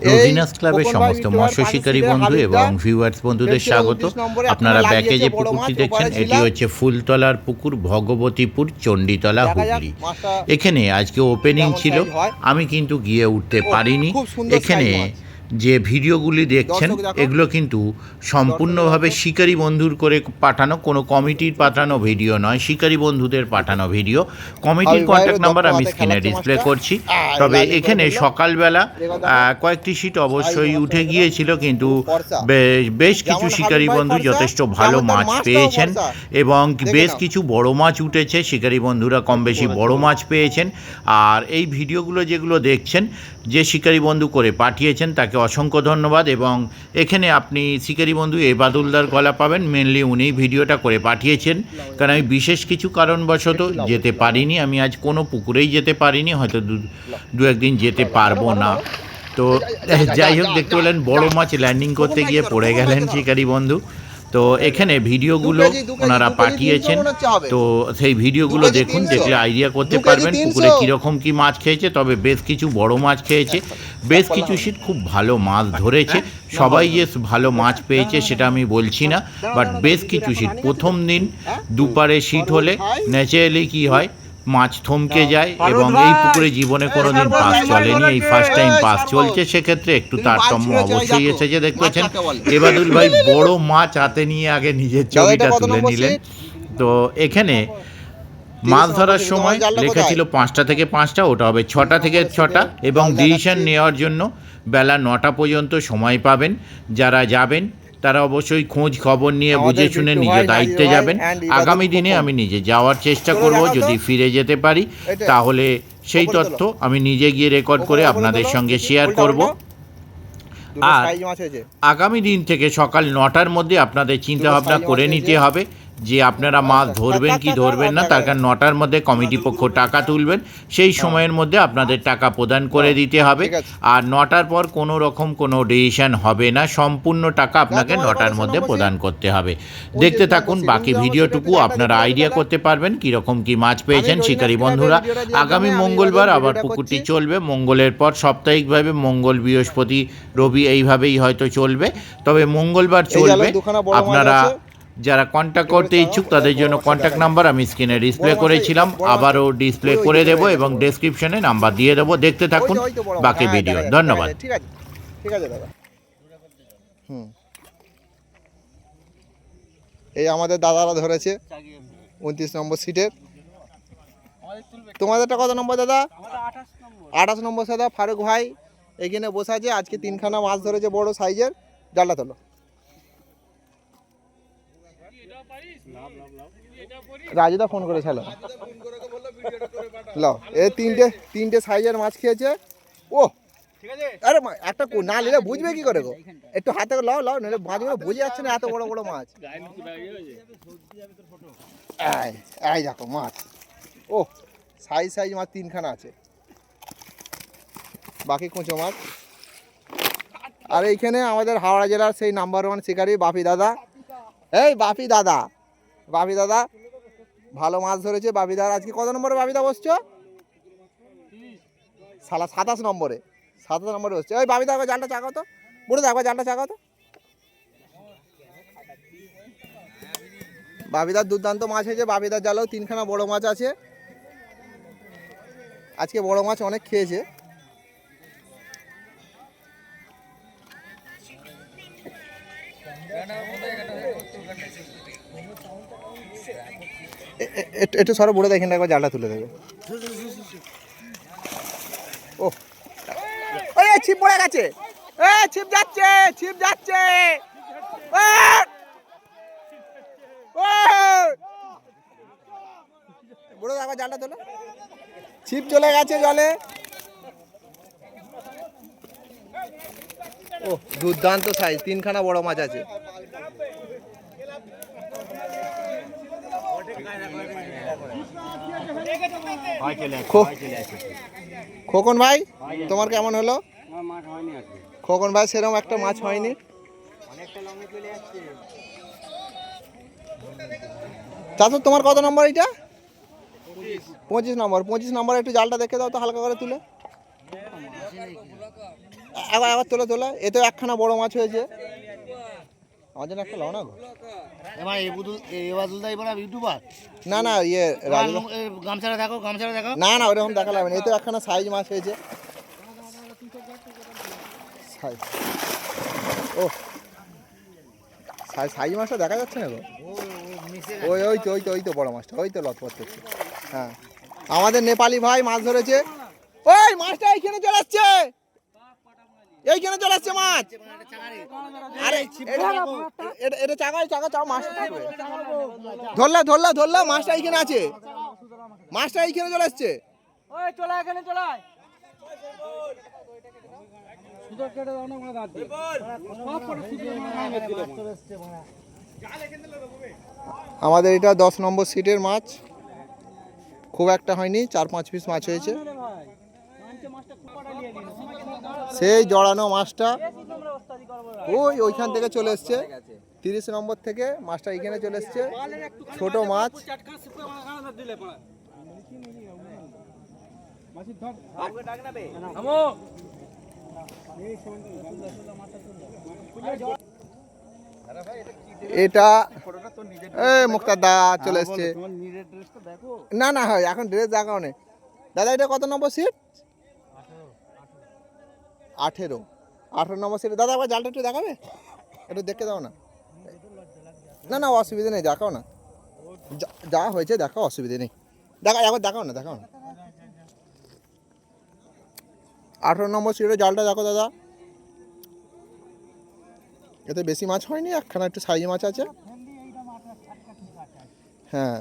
রোজিনাস ক্লাবের সমস্ত মৎস্য শিকারী বন্ধু এবং ভিউয়ার্স বন্ধুদের স্বাগত। আপনারা ব্যাকে যে পুকুরটি দেখছেন এটি হচ্ছে ফুলতলার পুকুর, ভগবতীপুর, চণ্ডীতলা, হুগলি। এখানে আজকে ওপেনিং ছিল, আমি কিন্তু গিয়ে উঠতে পারিনি। এখানে যে ভিডিওগুলি দেখছেন এগুলো কিন্তু সম্পূর্ণভাবে শিকারী বন্ধুর করে পাঠানো, কোনো কমিটির পাঠানো ভিডিও নয়, শিকারী বন্ধুদের পাঠানো ভিডিও। কমিটির কন্ট্যাক্ট নাম্বার আমি স্ক্রিনে ডিসপ্লে করছি। তবে এখানে সকালবেলা কয়েকটি সিট অবশ্যই উঠে গিয়েছিল, কিন্তু বেশ কিছু শিকারী বন্ধু যথেষ্ট ভালো মাছ পেয়েছেন এবং বেশ কিছু বড় মাছ উঠেছে। শিকারী বন্ধুরা কম বেশি বড় মাছ পেয়েছেন। আর এই ভিডিওগুলো যেগুলো দেখছেন, যে শিকারী বন্ধু করে পাঠিয়েছেন তাকে অসংখ্য ধন্যবাদ। এবং এখানে আপনি শিকারী বন্ধু এবাদুলদার গলা পাবেন, মেনলি উনি ভিডিওটা করে পাঠিয়েছেন। কারণ আমি বিশেষ কিছু কারণবশত যেতে পারিনি, আমি আজ কোনো পুকুরেই যেতে পারিনি, হয়তো দু একদিন যেতে পারবো না। তো যাই হোক, দেখতে পেলেন বড় মাছ ল্যান্ডিং করতে গিয়ে পড়ে গেলেন শিকারী বন্ধু। তো এখানে ভিডিওগুলো ওনারা পাঠিয়েছেন, তো সেই ভিডিওগুলো দেখুন, দেখলে আইডিয়া করতে পারবেন পুকুরে কীরকম কী মাছ খেয়েছে। তবে বেশ কিছু বড় মাছ খেয়েছে, বেশ কিছু সিট খুব ভালো মাছ ধরেছে। সবাই যে ভালো মাছ পেয়েছে সেটা আমি বলছি না, বাট বেশ কিছু সিট প্রথম দিন দুপারে সিট হলে ন্যাচারালি কী হয়, মাছ থমকে যায় এবং এই পুকুরে জীবনে কোনো দিন পাস চলেনি, এই ফার্স্ট টাইম পাস চলছে। সেক্ষেত্রে একটু তারতম্য অবশ্যই এসেছে। দেখতে পাচ্ছেন এবাদুল ভাই বড় মাছ হাতে নিয়ে আগে নিজের ছবিটা তুলে নিলেন। তো এখানে মাছ ধরার সময় লেখা ছিল 5টা থেকে 5টা, ওটা হবে 6টা থেকে 6টা এবং ডিসিশন নেওয়ার জন্য বেলা 9টা পর্যন্ত সময় পাবেন। যারা যাবেন তারা অবশ্যই খোঁজ খবর নিয়ে বুঝে শুনে নিজের দায়িত্বে যাবেন। আগামী দিনে আমি নিজে যাওয়ার চেষ্টা করব, যদি ফিরে যেতে পারি তাহলে সেই তথ্য আমি নিজে গিয়ে রেকর্ড করে আপনাদের সঙ্গে শেয়ার করব। আর আগামী দিন থেকে সকাল 9টার মধ্যে আপনাদের চিন্তাভাবনা করে নিতে হবে যে আপনারা মাছ ধরবেন কি ধরবেন না। তার কারণ 9টার মধ্যে কমিটি পক্ষ টাকা তুলবেন, সেই সময়ের মধ্যে আপনাদের টাকা প্রদান করে দিতে হবে। আর 9টার পর কোনো রকম কোনো ডিসিশন হবে না, সম্পূর্ণ টাকা আপনাকে 9টার মধ্যে প্রদান করতে হবে। দেখতে থাকুন বাকি ভিডিওটুকু, আপনারা আইডিয়া করতে পারবেন কীরকম কী মাছ পেয়েছেন শিকারী বন্ধুরা। আগামী মঙ্গলবার আবার পুকুরটি চলবে, মঙ্গলের পর সাপ্তাহিকভাবে মঙ্গল, বৃহস্পতি, রবি এইভাবেই হয়তো চলবে। তবে মঙ্গলবার চলবে। আপনারা যারা কন্ট্যাক্ট করতে ইচ্ছুক তাদের জন্য কন্ট্যাক্ট নাম্বার আমি স্ক্রিনে ডিসপ্লে করেছিলাম, আবারও ডিসপ্লে করে দেব এবং ডেসক্রিপশনে নাম্বার দিয়ে দেবো। দেখতে থাকুন বাকি ভিডিও। ধন্যবাদ। ঠিক আছে, ঠিক আছে দাদা। এই আমাদের দাদারা ধরেছে 29 নম্বর সিটের। তোমাদেরটা কত নম্বর দাদা? 28 নম্বর দাদা। ফারুক ভাই এখানে বসে আছে, আজকে 3খানা মাছ ধরেছে বড় সাইজের। জালটা তোলো। রাজুদা ফোন করেছিল, লাও এই তিনটে সাইজের মাছ খেয়েছে। ও আরে একটা না নিলে বুঝবে কি করে গো, একটু হাতে লাও লাও, নিলে মাছগুলো বুঝে যাচ্ছে না, এত বড় বড় মাছ। এই দেখো মাছ, ও সাইজ মাছ 3খানা আছে, বাকি কুঁচো মাছ। আর এইখানে আমাদের হাওড়া জেলার সেই নাম্বার 1 শিকারী বাপি দাদা। এই বাপি দাদা ভালো মাছ ধরেছে। বাপিদার আজকে কত নম্বরে বাপিদা বসছো? সালা 27 নম্বরে বসছে। ওই বাপিদা একবার জালটা চাকাও তো, বুড়ো দা একবার জালটা চাকাও তো। বাপিদার দুর্দান্ত মাছ হয়েছে। বাপিদার জালেও 3খানা বড় মাছ আছে। আজকে বড় মাছ অনেক খেয়েছে। একটু সরো বলে দেখেন, একবার জালটা তুলে দেবে। ও ছিপ পড়ে গেছে, ছিপ যাচ্ছে। বড় একবার জালটা তোলো, ছিপ চলে গেছে জলে। ও দুর্দান্ত সাইজ, 3খানা বড় মাছ আছে। খোকন ভাই তোমার কেমন হলো? খোকন ভাই সেরকম একটা মাছ হয়নি। চাচা তোমার কত নম্বর এটা? 25 নম্বর। 25 নম্বর একটু জালটা দেখে দাও তো হালকা করে তুলে। একবার একবার তোলা তোলা, এতে একখানা বড় মাছ হয়েছে। আমার জন্য একটা লাও না গো। এবার এবাদুলদা এবার ইউটিউবার না না ইয়ে রাজু, গামছাটা দেখো, গামছাটা দেখো। না না ওরকম দেখা লাগবে না, এতে একখানা সাইজ মাছ হয়েছে। সাইজ, ও সাইজ মাছটা দেখা যাচ্ছে না গো। ওই ওই তো ওই তো ওই তো বড় মাছটা, ওই তো লটপট করছে। হ্যাঁ, আমাদের নেপালি ভাই মাছ ধরেছে। ওই মাছটা এইখানে চলে আসছে, এইখানে চলে আসছে মাছ। আরে এটা চাকায় চাকা চাও, মাছটা থাকবে। ধরলা ধরলা ধরলা, মাছটা এইখানে আছে, মাছটা এইখানে চলে আসছে। আমাদের এটা 10 নম্বর সিটের মাছ, খুব একটা হয়নি, 4-5 পিস মাছ হয়েছে। সেই জড়ানো মাছটা ওইখান থেকে চলে এসছে, 30 নম্বর থেকে মাছটা এখানে চলে এসছে। ছোট মাছ, এটা মুক্তার দা চলে এসছে। না না হয় এখন ড্রেস দেখাও নেই দাদা। এটা কত নম্বর সিট? 18 নম্বর সিটে। দাদা আবার জালটা একটু দেখাবে, একটু দেখে দাও না। না না অসুবিধা নেই, দেখাও না, যা হয়েছে দেখাও, অসুবিধা নেই। দেখা একবার দেখাও না, দেখাও না। 18 নম্বর সিটে জালটা দেখো দাদা। এতে বেশি মাছ হয়নি, একখানা একটু সাইজ মাছ আছে। হ্যাঁ,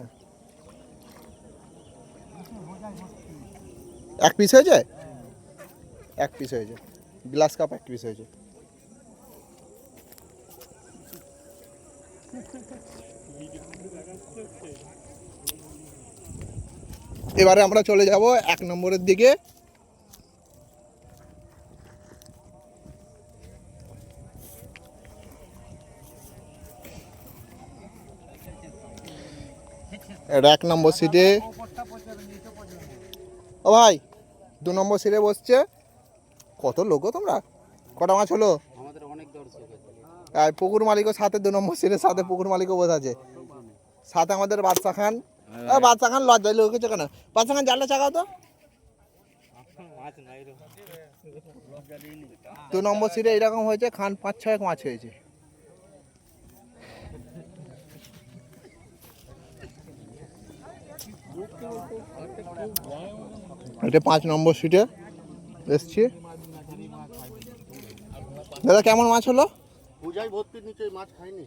এক পিস হয়েছে, এক পিস হয়েছে, গ্লাস কাপ এক পিস হয়েছে। এবারে আমরা চলে যাব 1 নম্বরের দিকে। এটা 1 নম্বর সিটে। ও ভাই 2 নম্বর সিটে বসছে। কত লোক তোমরা, কটা মাছ হলো? আমাদের অনেক দর্শক আছে। আর পুকুর মালিকও সাথে 2 নম্বর সিটের সাথে পুকুর মালিকও বসে আছে, সাথে আমাদের বাদশা খান। বাদশা খান লজ্জায় লোকেছে কেন? বাদশা খান জালটা চাকাও তো। 2 নম্বর সিটে এরকম হয়েছে, খান 5-6 মাছ হয়েছে। এটা 5 নম্বর সিটে এসছি। দাদা কেমন মাছ হলো? পূজায় ভর্তির নিচে মাছ খাইনি।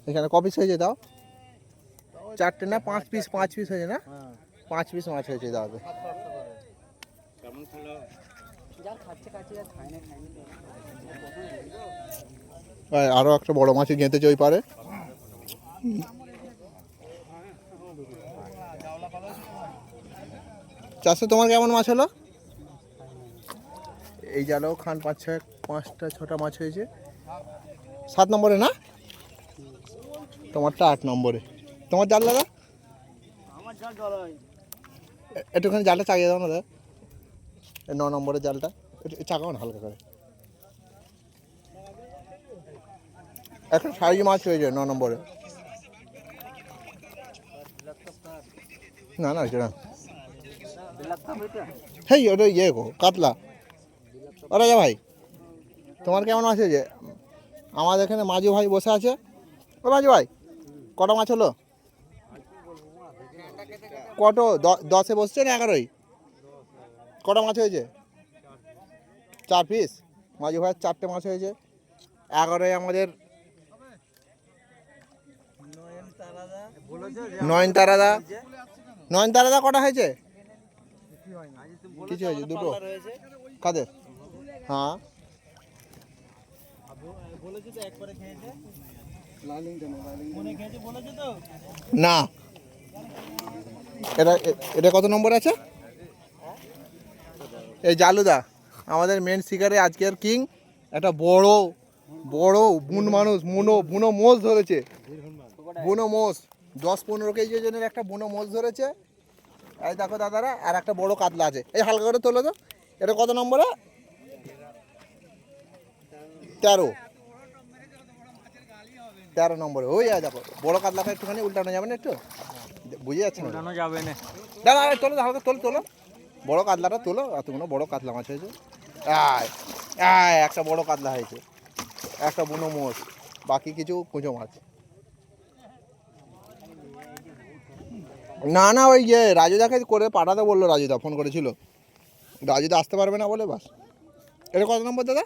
এখানে ক পিস হয়েছে তাও? 4টে না 5 পিস? 5 পিস হয়েছে না? 5 পিস মাছ হয়েছে দাদা। আরো একটা বড় মাছই গেঁথেছে ওই পারে। চাষে তোমার কেমন মাছ হলো? এই জালেও খান 5-6-5টা-6টা মাছ হয়েছে। 7 নম্বরে না, তোমারটা 8 নম্বরে। তোমার জাল দাদা? একটুখানি জালটা চাগিয়ে দাও না দাদা, 9 নম্বরের জালটা চাকাও না হালকা করে। একটা সাইজ মাছ হয়েছে 9 নম্বরে। না না সেটা হেই ওটা ইয়ে গো, কাতলা। ওরা যা ভাই তোমার কেমন মাছ হয়েছে? আমাদের এখানে মাজু ভাই বসে আছে। ও মাজু ভাই কটা মাছ হলো? কত 10-এ বসছে না 11-ই? কটা মাছ হয়েছে? 4 পিস। মাজু ভাইয়ের 4টে মাছ হয়েছে। 11-এ আমাদের নয়নতারাদা কটা হয়েছে? কিছু হয়েছে, 2টো। কাদের? হ্যাঁ না, এটা কত নম্বর আছে? এই জালুদা আমাদের মেন শিকারে আজকের কিং, একটা বড় বড় বুন মানুষ, বুনো মোষ ধরেছে। বুনো মোষ 10-15 কেজি ওজনের একটা বুনো মোষ ধরেছে। এই দেখো দাদারা, আর একটা বড় কাতলা আছে। এই হালকা করে তোলো তো। এটা কত নম্বরে? 13 নম্বরে। ওই দেখো বড় কাতলাটা একটুখানি উল্টানো যাবে না একটু, বুঝে যাচ্ছে না? উল্টানো যাবে না। দাঁড়া তোলো, হালকা তোলো। বড় কাতলাটা তোলো, এতগুলো বড় কাতলা মাছ হয়েছে। একটা বড় কাতলা হয়েছে, একটা বুনো মোষ, বাকি কিছু কুঁচো মাছ। না না, ওই যে রাজুদাকে করে পাঠাতে বললো, রাজুদা ফোন করেছিল, রাজুদা আসতে পারবে না বলে বাস। এটা কত নম্বর দাদা?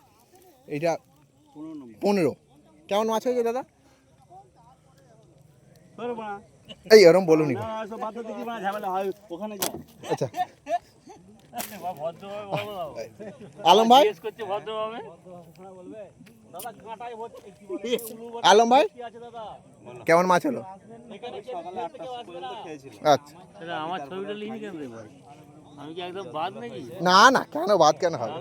এইটা 15। কেমন মাছ হয়েছে দাদা? এই এরম বলুন। আচ্ছা আলম ভাই, আলম ভাই কেমন মাছ হলো? আচ্ছা আমার ছবিটা লিখি কেন রে ভাই? আমি কি একদম বাদ নাকি? না না, কেন বাদ কেন হবে?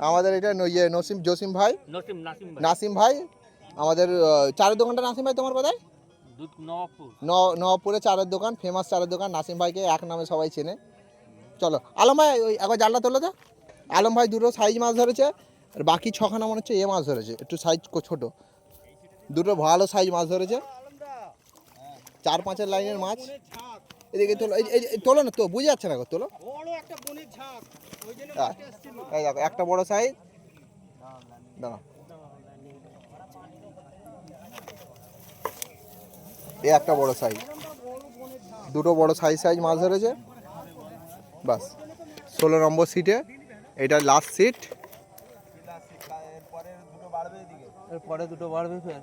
আমাদের এটা নসিম জসিম ভাই, নাসিম ভাই, আমাদের চারের দোকানটা। নাসিম ভাই তোমার কোথায়? নবাবপুরে চারের দোকান, ফেমাস চারের দোকান। নাসিম ভাইকে এক নামে সবাই চেনে। চলো আলম ভাই, ওই একবার জালটা তোলো তো। আলম ভাই দুটো সাইজ মাছ ধরেছে, আর বাকি 6খানা মনে হচ্ছে মাছ ধরেছে, একটু সাইজ ছোট। দুটো ভালো সাইজ মাছ ধরেছে, 4-5 লাইনের মাছ। এদিকে তোলো, এই তোলো না তো, বুঝে যাচ্ছে না গো, তোলো। এই দেখো একটা বড় সাইজ, দাঁড়া, এই একটা বড় সাইজ, দুটো বড় সাইজ মাছ ধরেছে। বাস 16 নম্বর সিটে, এটা লাস্ট সিট। এরপরে দুটো বাড়বে ফের।